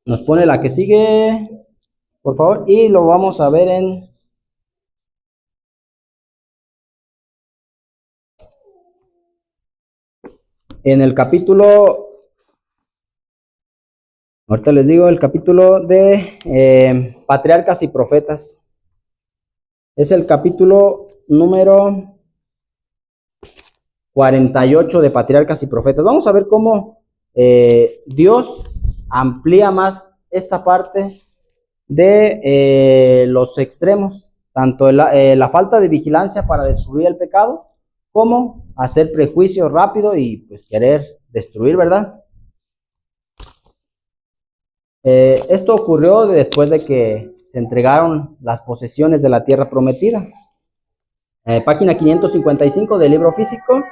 Nos pone la que sigue, por favor, y lo vamos a ver en en el capítulo, ahorita les digo, el capítulo de Patriarcas y Profetas. Es el capítulo número 48 de Patriarcas y Profetas. Vamos a ver cómo Dios amplía más esta parte de los extremos, tanto la falta de vigilancia para descubrir el pecado, como hacer prejuicio rápido y pues querer destruir, ¿verdad? Esto ocurrió después de que se entregaron las posesiones de la tierra prometida. Página 555 del libro físico.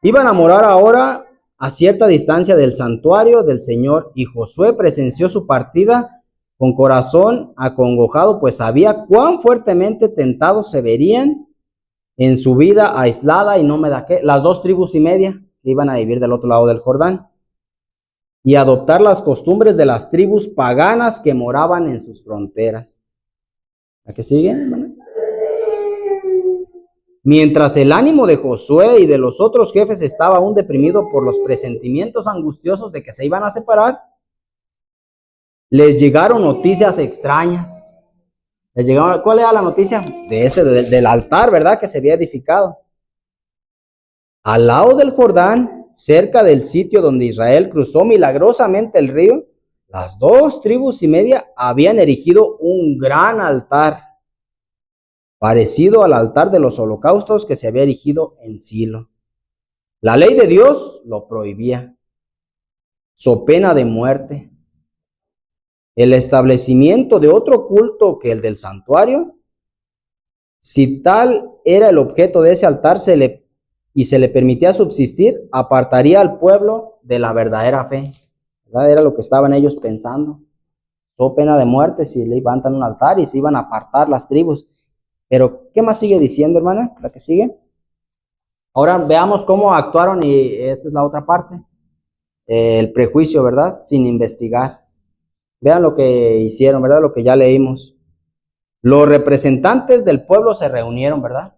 Iban a morar ahora a cierta distancia del santuario del Señor, y Josué presenció su partida con corazón acongojado, pues sabía cuán fuertemente tentados se verían en su vida aislada y nómada, las 2,5 tribus que iban a vivir del otro lado del Jordán, y adoptar las costumbres de las tribus paganas que moraban en sus fronteras. ¿A qué sigue, hermano? Mientras el ánimo de Josué y de los otros jefes estaba aún deprimido por los presentimientos angustiosos de que se iban a separar, les llegaron noticias extrañas. ¿Cuál era la noticia? Del altar, ¿verdad? Que se había edificado al lado del Jordán, cerca del sitio donde Israel cruzó milagrosamente el río. Las 2,5 tribus habían erigido un gran altar, parecido al altar de los holocaustos que se había erigido en Silo. La ley de Dios lo prohibía, so pena de muerte. El establecimiento de otro culto que el del santuario, si tal era el objeto de ese altar se le permitía subsistir, apartaría al pueblo de la verdadera fe, ¿verdad? Era lo que estaban ellos pensando. So pena de muerte si levantan un altar, y se iban a apartar las tribus. Pero, ¿qué más sigue diciendo, hermana? La que sigue. Ahora veamos cómo actuaron, y esta es la otra parte. El prejuicio, ¿verdad? Sin investigar. Vean lo que hicieron, ¿verdad? Lo que ya leímos. Los representantes del pueblo se reunieron, ¿verdad?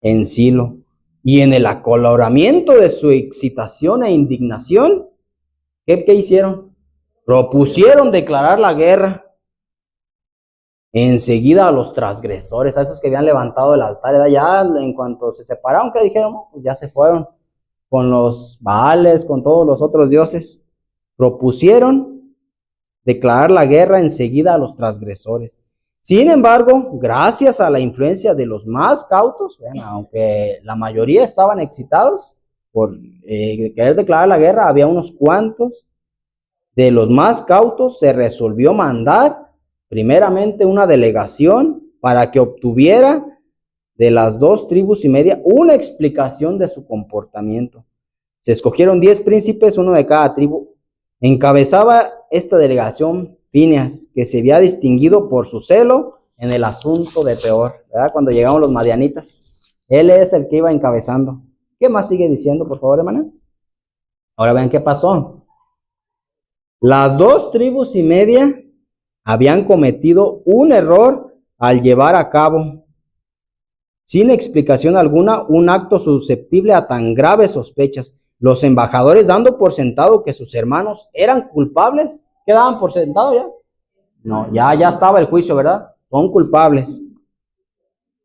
En Silo. Y en el acaloramiento de su excitación e indignación, ¿qué hicieron? Propusieron declarar la guerra enseguida a los transgresores, a esos que habían levantado el altar, ¿verdad? Ya en cuanto se separaron, ¿qué dijeron? Pues ya se fueron con los Baales, con todos los otros dioses. Propusieron declarar la guerra enseguida a los transgresores. Sin embargo, gracias a la influencia de los más cautos, vean, aunque la mayoría estaban excitados por querer declarar la guerra, había unos cuantos de los más cautos. Se resolvió mandar primeramente una delegación para que obtuviera de las 2,5 tribus una explicación de su comportamiento. Se escogieron 10 príncipes, uno de cada tribu. Encabezaba esta delegación Fineas, que se había distinguido por su celo en el asunto de Peor, ¿verdad? Cuando llegaron los madianitas, él es el que iba encabezando. ¿Qué más sigue diciendo, por favor, hermana? Ahora vean qué pasó. Las 2,5 tribus habían cometido un error al llevar a cabo, sin explicación alguna, un acto susceptible a tan graves sospechas. Los embajadores, dando por sentado que sus hermanos eran culpables, ¿qué daban por sentado ya? No, ya estaba el juicio, ¿verdad? Son culpables.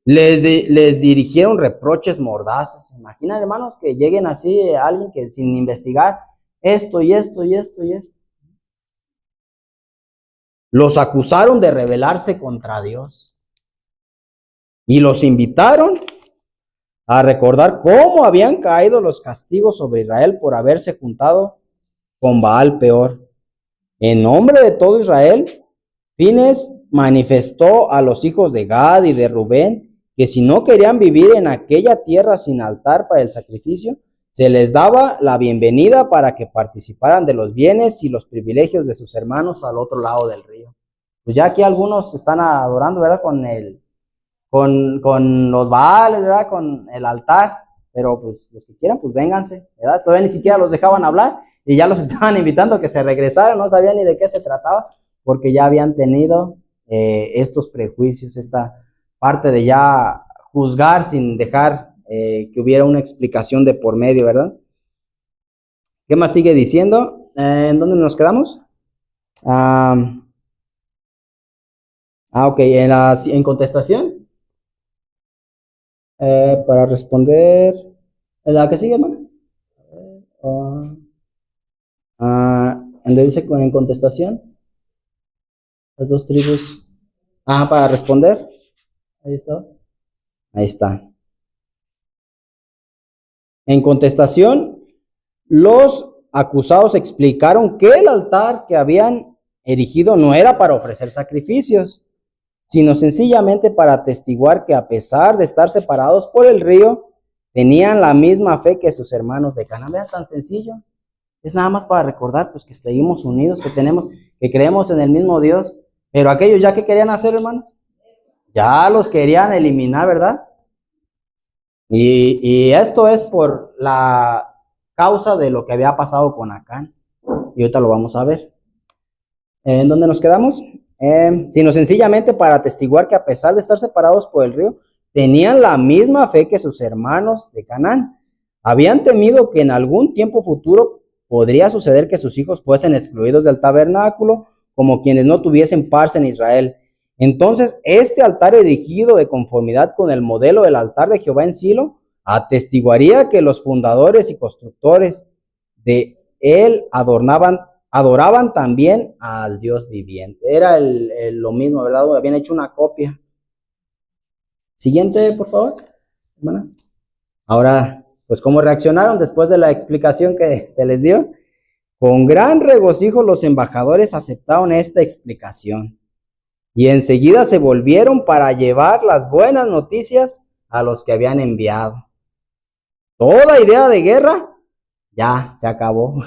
Les dirigieron reproches mordaces. Imaginan, hermanos, que lleguen así a alguien que sin investigar esto y esto y esto y esto. Los acusaron de rebelarse contra Dios y los invitaron a recordar cómo habían caído los castigos sobre Israel por haberse juntado con Baal Peor. En nombre de todo Israel, Fines manifestó a los hijos de Gad y de Rubén que si no querían vivir en aquella tierra sin altar para el sacrificio, se les daba la bienvenida para que participaran de los bienes y los privilegios de sus hermanos al otro lado del río. Pues ya aquí algunos están adorando, ¿verdad? Con los Baales, ¿verdad? Con el altar. Pero pues los que quieran, pues vénganse, ¿verdad? Todavía ni siquiera los dejaban hablar y ya los estaban invitando a que se regresaran. No sabían ni de qué se trataba, porque ya habían tenido estos prejuicios, esta parte de ya juzgar sin dejar que hubiera una explicación de por medio, ¿verdad? ¿Qué más sigue diciendo? ¿En dónde nos quedamos? Ok, en contestación. Para responder, ¿en la que sigue, hermano? ¿En donde dice en contestación? Las dos tribus. Para responder. Ahí está. Ahí está. En contestación, los acusados explicaron que el altar que habían erigido no era para ofrecer sacrificios, sino sencillamente para atestiguar que a pesar de estar separados por el río, tenían la misma fe que sus hermanos de Canaán. Vean, tan sencillo. Es nada más para recordar pues que seguimos unidos, que creemos en el mismo Dios. Pero aquellos ya que querían hacer, hermanos, ya los querían eliminar, ¿verdad? Y esto es por la causa de lo que había pasado con Acán. Y ahorita lo vamos a ver. ¿En dónde nos quedamos? Sino sencillamente para atestiguar que a pesar de estar separados por el río, tenían la misma fe que sus hermanos de Canaán. Habían temido que en algún tiempo futuro podría suceder que sus hijos fuesen excluidos del tabernáculo, como quienes no tuviesen parte en Israel. Entonces, este altar erigido de conformidad con el modelo del altar de Jehová en Silo, atestiguaría que los fundadores y constructores de él adoraban también al Dios viviente. Era lo mismo, ¿verdad? Habían hecho una copia. Siguiente, por favor, hermana. Ahora, pues, ¿cómo reaccionaron después de la explicación que se les dio? Con gran regocijo los embajadores aceptaron esta explicación y enseguida se volvieron para llevar las buenas noticias a los que habían enviado. Toda idea de guerra ya se acabó.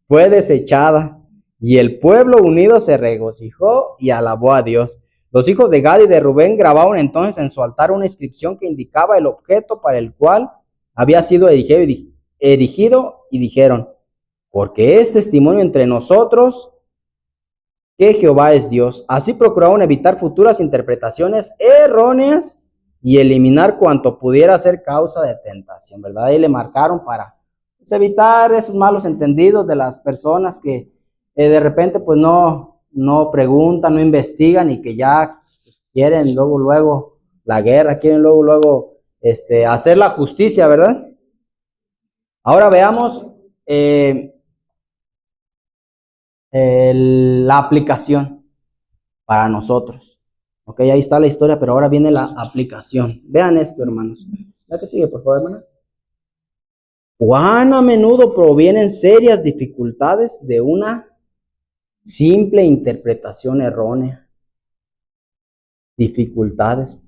Fue desechada y el pueblo unido se regocijó y alabó a Dios. Los hijos de Gad y de Rubén grabaron entonces en su altar una inscripción que indicaba el objeto para el cual había sido erigido y dijeron: porque es testimonio entre nosotros que Jehová es Dios. Así procuraron evitar futuras interpretaciones erróneas y eliminar cuanto pudiera ser causa de tentación, ¿verdad? Ahí le marcaron para evitar esos malos entendidos de las personas que de repente pues no preguntan, no investigan y que ya quieren luego la guerra, quieren luego hacer la justicia, ¿verdad? Ahora veamos la aplicación para nosotros. Ok, ahí está la historia, pero ahora viene la aplicación. Vean esto, hermanos. La que sigue, por favor, hermana. Cuán a menudo provienen serias dificultades de una simple interpretación errónea. Dificultades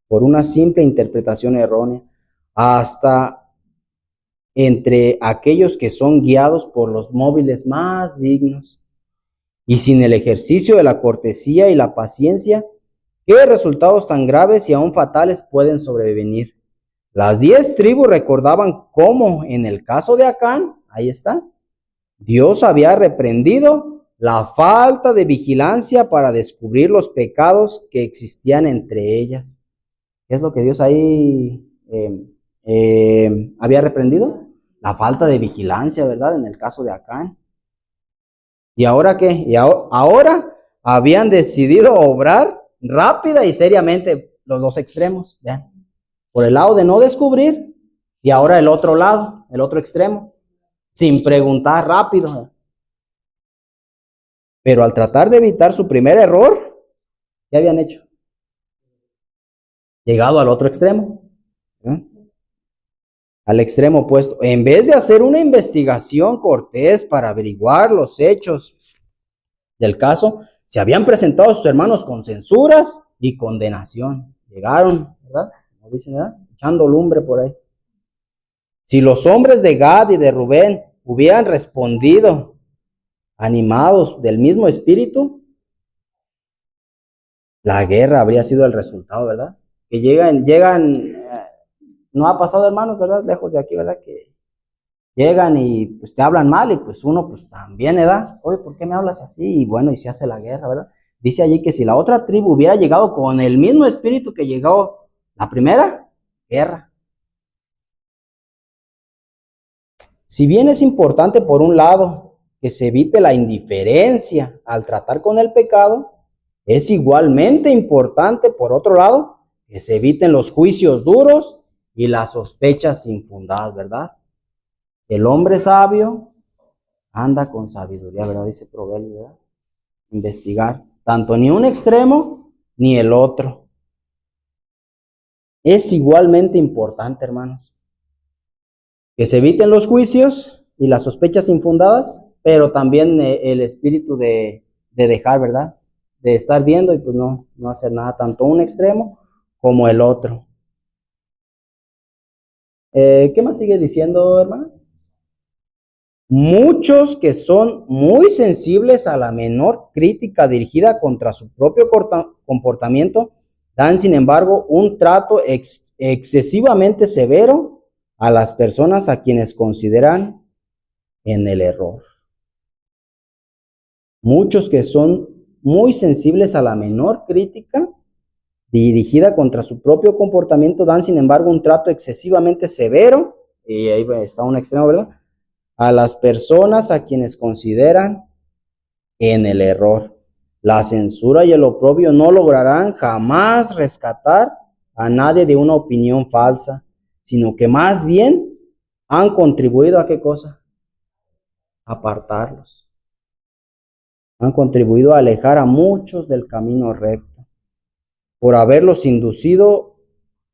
por una simple interpretación errónea, hasta entre aquellos que son guiados por los móviles más dignos. Y sin el ejercicio de la cortesía y la paciencia, ¿qué resultados tan graves y aún fatales pueden sobrevenir? Las 10 tribus recordaban cómo en el caso de Acán, ahí está, Dios había reprendido la falta de vigilancia para descubrir los pecados que existían entre ellas. ¿Qué es lo que Dios ahí había reprendido? La falta de vigilancia, ¿verdad? En el caso de Acán. ¿Y ahora qué? Y ahora habían decidido obrar rápida y seriamente los dos extremos. Vean, por el lado de no descubrir y ahora el otro lado, el otro extremo, sin preguntar rápido. Pero al tratar de evitar su primer error, ¿qué habían hecho? Llegado al otro extremo, al extremo opuesto. En vez de hacer una investigación cortés para averiguar los hechos del caso, se habían presentado a sus hermanos con censuras y condenación. Llegaron, ¿verdad? Como dicen, ¿verdad? Echando lumbre por ahí. Si los hombres de Gad y de Rubén hubieran respondido animados del mismo espíritu, la guerra habría sido el resultado, ¿verdad? Que llegan, no ha pasado, hermanos, ¿verdad? Lejos de aquí, ¿verdad? Que llegan y pues te hablan mal y pues uno pues también, ¿verdad? Oye, ¿por qué me hablas así? Y bueno, y se hace la guerra, ¿verdad? Dice allí que si la otra tribu hubiera llegado con el mismo espíritu que llegó la primera, guerra. Si bien es importante, por un lado, que se evite la indiferencia al tratar con el pecado, es igualmente importante, por otro lado, que se eviten los juicios duros y las sospechas infundadas, ¿verdad? El hombre sabio anda con sabiduría, ¿verdad? Dice Proverbio, ¿verdad? Investigar, tanto ni un extremo ni el otro. Es igualmente importante, hermanos, que se eviten los juicios y las sospechas infundadas, pero también el espíritu de dejar, ¿verdad? De estar viendo y pues no hacer nada, tanto un extremo como el otro. ¿Qué más sigue diciendo, hermana? Muchos que son muy sensibles a la menor crítica dirigida contra su propio comportamiento dan, sin embargo, un trato excesivamente severo a las personas a quienes consideran en el error. Muchos que son muy sensibles a la menor crítica dirigida contra su propio comportamiento dan, sin embargo, un trato excesivamente severo, y ahí está un extremo, ¿verdad?, a las personas a quienes consideran en el error. La censura y el oprobio no lograrán jamás rescatar a nadie de una opinión falsa, sino que más bien han contribuido a ¿qué cosa? Apartarlos. Han contribuido a alejar a muchos del camino recto, por haberlos inducido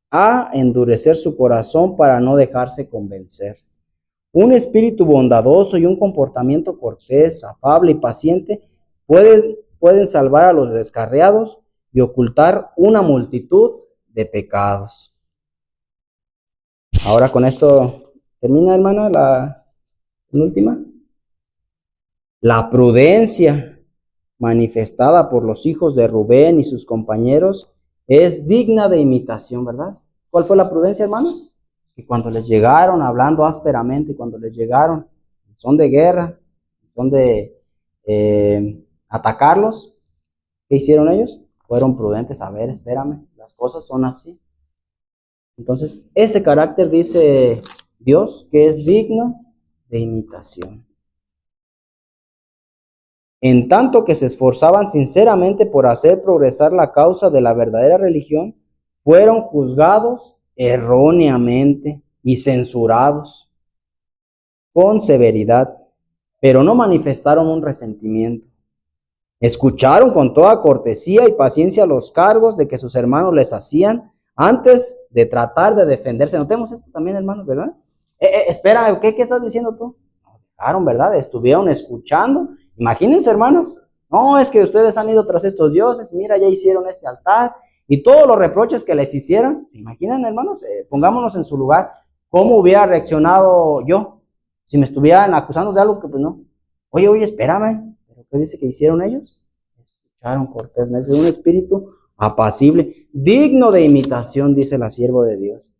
a endurecer su corazón para no dejarse convencer. Un espíritu bondadoso y un comportamiento cortés, afable y paciente pueden salvar a los descarriados y ocultar una multitud de pecados. Ahora con esto termina, hermana, la última. La prudencia manifestada por los hijos de Rubén y sus compañeros es digna de imitación, ¿verdad? ¿Cuál fue la prudencia, hermanos? Que cuando les llegaron hablando ásperamente, cuando les llegaron son de guerra, son de atacarlos, ¿qué hicieron ellos? Fueron prudentes. A ver, espérame, las cosas son así. Entonces, ese carácter dice Dios que es digno de imitación. En tanto que se esforzaban sinceramente por hacer progresar la causa de la verdadera religión, fueron juzgados erróneamente y censurados con severidad, pero no manifestaron un resentimiento. Escucharon con toda cortesía y paciencia los cargos de que sus hermanos les hacían antes de tratar de defenderse. Notemos esto también, hermanos, ¿verdad? Espera, ¿qué estás diciendo tú? Dejaron, ¿verdad? Estuvieron escuchando. Imagínense, hermanos. No, es que ustedes han ido tras estos dioses. Mira, ya hicieron este altar. Y todos los reproches que les hicieron. ¿Se imaginan, hermanos? Pongámonos en su lugar. ¿Cómo hubiera reaccionado yo? Si me estuvieran acusando de algo que pues no. Oye, espérame. ¿Pero qué dice que hicieron ellos? Escucharon cortésmente. Un espíritu apacible, digno de imitación, dice la sierva de Dios.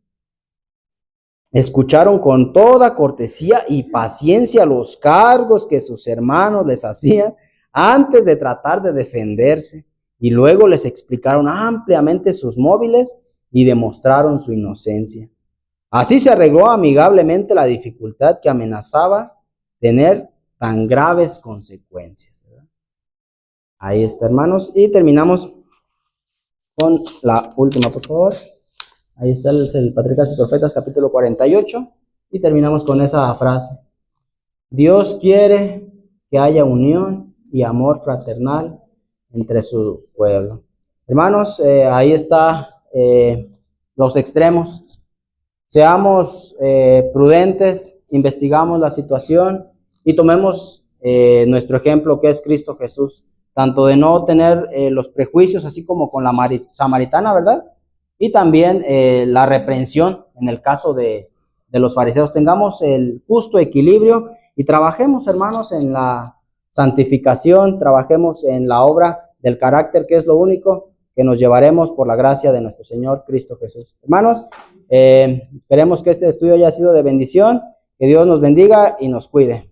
Escucharon con toda cortesía y paciencia los cargos que sus hermanos les hacían antes de tratar de defenderse, y luego les explicaron ampliamente sus móviles y demostraron su inocencia. Así se arregló amigablemente la dificultad que amenazaba tener tan graves consecuencias, ¿verdad? Ahí está, hermanos, y terminamos con la última, por favor. Ahí está el Patriarcas y Profetas, capítulo 48, y terminamos con esa frase. Dios quiere que haya unión y amor fraternal entre su pueblo. Hermanos, ahí está los extremos. Seamos prudentes, investigamos la situación y tomemos nuestro ejemplo, que es Cristo Jesús, tanto de no tener los prejuicios, así como con la samaritana, ¿verdad? Y también la reprensión en el caso de los fariseos. Tengamos el justo equilibrio y trabajemos, hermanos, en la santificación, trabajemos en la obra del carácter, que es lo único que nos llevaremos por la gracia de nuestro Señor Cristo Jesús. Hermanos, esperemos que este estudio haya sido de bendición, que Dios nos bendiga y nos cuide.